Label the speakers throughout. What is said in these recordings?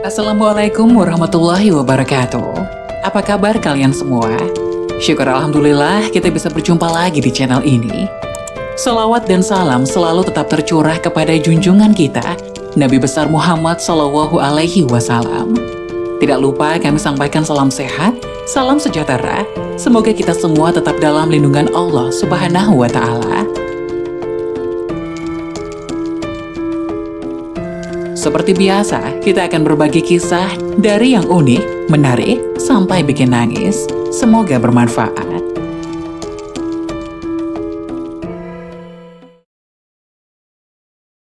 Speaker 1: Assalamualaikum warahmatullahi wabarakatuh. Apa kabar kalian semua? Syukur Alhamdulillah kita bisa berjumpa lagi di channel ini. Salawat dan salam selalu tetap tercurah kepada junjungan kita, Nabi besar Muhammad Sallallahu Alaihi Wasallam. Tidak lupa kami sampaikan salam sehat, salam sejahtera. Semoga kita semua tetap dalam lindungan Allah Subhanahu wa Ta'ala. Seperti biasa, kita akan berbagi kisah dari yang unik, menarik, sampai bikin nangis. Semoga bermanfaat.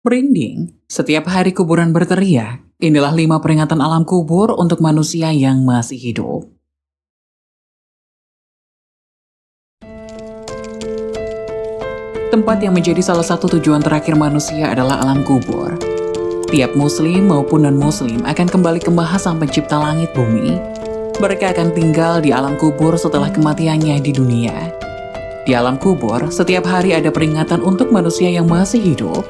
Speaker 1: Merinding, setiap hari kuburan berteriak. Inilah 5 peringatan alam kubur untuk manusia yang masih hidup. Tempat yang menjadi salah satu tujuan terakhir manusia adalah alam kubur. Tiap muslim maupun non-muslim akan kembali ke Maha Sang Pencipta langit bumi. Mereka akan tinggal di alam kubur setelah kematiannya di dunia. Di alam kubur, setiap hari ada peringatan untuk manusia yang masih hidup,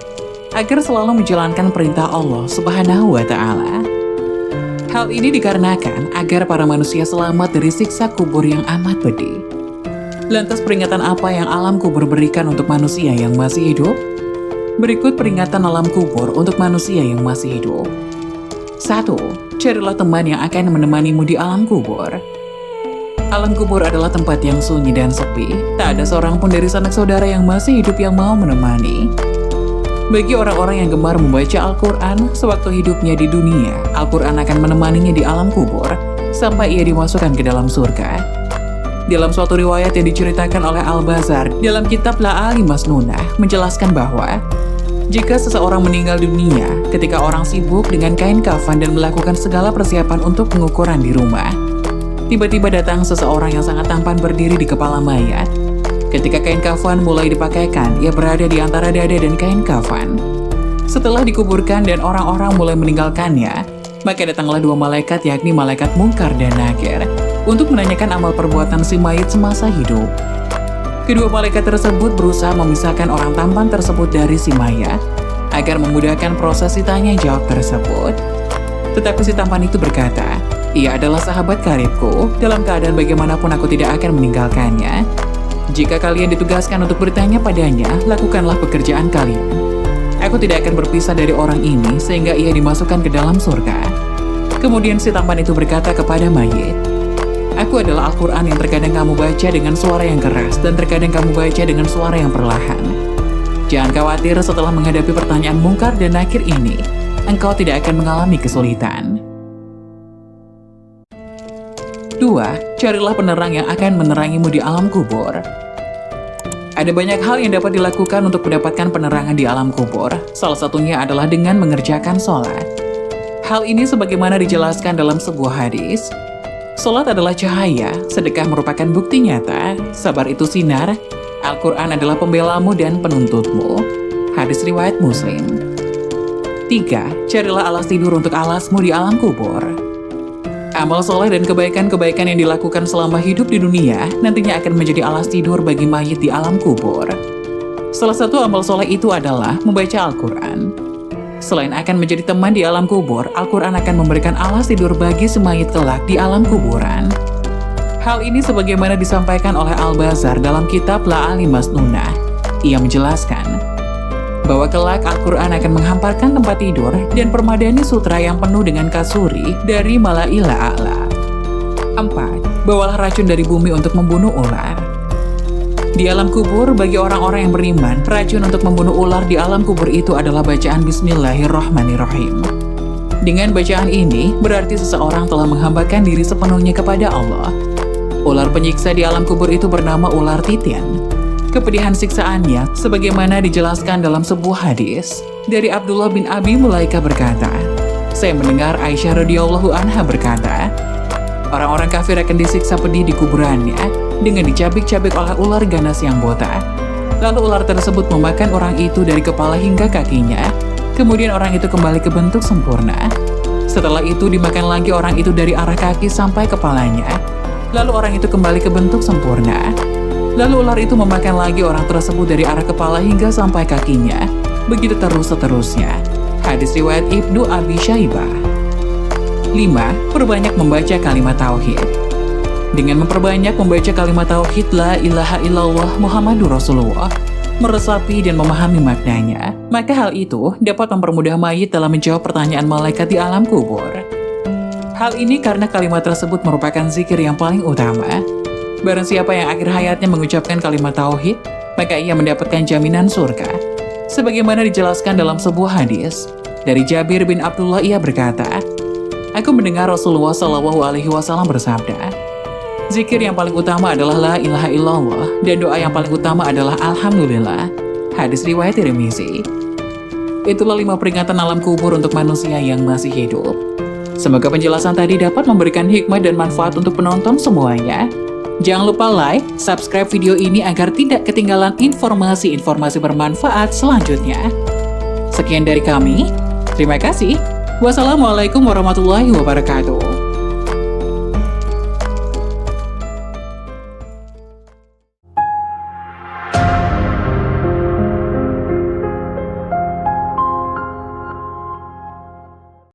Speaker 1: agar selalu menjalankan perintah Allah Subhanahu wa Ta'ala. Hal ini dikarenakan agar para manusia selamat dari siksa kubur yang amat pedih. Lantas peringatan apa yang alam kubur berikan untuk manusia yang masih hidup? Berikut peringatan alam kubur untuk manusia yang masih hidup. 1. Carilah teman yang akan menemanimu di alam kubur. Alam kubur adalah tempat yang sunyi dan sepi. Tak ada seorang pun dari sanak saudara yang masih hidup yang mau menemani. Bagi orang-orang yang gemar membaca Al-Quran, sewaktu hidupnya di dunia, Al-Quran akan menemaninya di alam kubur, sampai ia dimasukkan ke dalam surga. Dalam suatu riwayat yang diceritakan oleh Al-Bazar dalam kitab La'ali Masnunah, menjelaskan bahwa jika seseorang meninggal dunia ketika orang sibuk dengan kain kafan dan melakukan segala persiapan untuk pengukuran di rumah, tiba-tiba datang seseorang yang sangat tampan berdiri di kepala mayat. Ketika kain kafan mulai dipakaikan, ia berada di antara dada dan kain kafan. Setelah dikuburkan dan orang-orang mulai meninggalkannya, maka datanglah 2 malaikat, yakni malaikat Munkar dan Nakir, untuk menanyakan amal perbuatan si mayit semasa hidup. Kedua malaikat tersebut berusaha memisahkan orang tampan tersebut dari si mayat, agar memudahkan proses tanya jawab tersebut. Tetapi si tampan itu berkata, "Ia adalah sahabat karibku, dalam keadaan bagaimanapun aku tidak akan meninggalkannya. Jika kalian ditugaskan untuk bertanya padanya, lakukanlah pekerjaan kalian. Aku tidak akan berpisah dari orang ini sehingga ia dimasukkan ke dalam surga." Kemudian si tampan itu berkata kepada mayit, "Aku adalah Al-Quran yang terkadang kamu baca dengan suara yang keras dan terkadang kamu baca dengan suara yang perlahan. Jangan khawatir, setelah menghadapi pertanyaan Munkar dan Nakir ini, engkau tidak akan mengalami kesulitan." 2. Carilah penerang yang akan menerangimu di alam kubur. Ada banyak hal yang dapat dilakukan untuk mendapatkan penerangan di alam kubur. Salah satunya adalah dengan mengerjakan sholat. Hal ini sebagaimana dijelaskan dalam sebuah hadis. Salat adalah cahaya, sedekah merupakan bukti nyata, sabar itu sinar, Al-Quran adalah pembelamu dan penuntutmu. Hadis riwayat Muslim. 3. Carilah alas tidur untuk alasmu di alam kubur. Amal soleh dan kebaikan-kebaikan yang dilakukan selama hidup di dunia nantinya akan menjadi alas tidur bagi mayit di alam kubur. Salah satu amal soleh itu adalah membaca Al-Quran. Selain akan menjadi teman di alam kubur, Al-Quran akan memberikan alas tidur bagi semayit kelak di alam kuburan. Hal ini sebagaimana disampaikan oleh Al-Bazar dalam kitab La'ali Masnunah. Ia menjelaskan bahwa kelak Al-Quran akan menghamparkan tempat tidur dan permadani sutra yang penuh dengan kasuri dari Mala'ila A'la. 4. Bawalah racun dari bumi untuk membunuh ular. Di alam kubur, bagi orang-orang yang beriman, racun untuk membunuh ular di alam kubur itu adalah bacaan Bismillahirrahmanirrahim. Dengan bacaan ini, berarti seseorang telah menghambakan diri sepenuhnya kepada Allah. Ular penyiksa di alam kubur itu bernama ular titin. Kepedihan siksaannya, sebagaimana dijelaskan dalam sebuah hadis, dari Abdullah bin Abi Mulaika berkata, "Saya mendengar Aisyah radhiyallahu anha berkata, orang-orang kafir akan disiksa pedih di kuburannya dengan dicabik-cabik oleh ular ganas yang botak. Lalu ular tersebut memakan orang itu dari kepala hingga kakinya. Kemudian orang itu kembali ke bentuk sempurna. Setelah itu dimakan lagi orang itu dari arah kaki sampai kepalanya. Lalu orang itu kembali ke bentuk sempurna. Lalu ular itu memakan lagi orang tersebut dari arah kepala hingga sampai kakinya. Begitu terus seterusnya." Hadis riwayat Ibnu Abi Syaibah. 5. Perbanyak membaca kalimat tauhid. Dengan memperbanyak membaca kalimat tauhid La ilaha illallah Muhammadur Rasulullah, meresapi dan memahami maknanya, maka hal itu dapat mempermudah mayit dalam menjawab pertanyaan malaikat di alam kubur. Hal ini karena kalimat tersebut merupakan zikir yang paling utama. Barang siapa yang akhir hayatnya mengucapkan kalimat tauhid, maka ia mendapatkan jaminan surga. Sebagaimana dijelaskan dalam sebuah hadis, dari Jabir bin Abdullah ia berkata, "Aku mendengar Rasulullah SAW bersabda, zikir yang paling utama adalah La ilaha illallah, dan doa yang paling utama adalah Alhamdulillah." Hadis riwayat Tirmizi. Itulah 5 peringatan alam kubur untuk manusia yang masih hidup. Semoga penjelasan tadi dapat memberikan hikmah dan manfaat untuk penonton semuanya. Jangan lupa like, subscribe video ini agar tidak ketinggalan informasi-informasi bermanfaat selanjutnya. Sekian dari kami, terima kasih. Wassalamualaikum warahmatullahi wabarakatuh.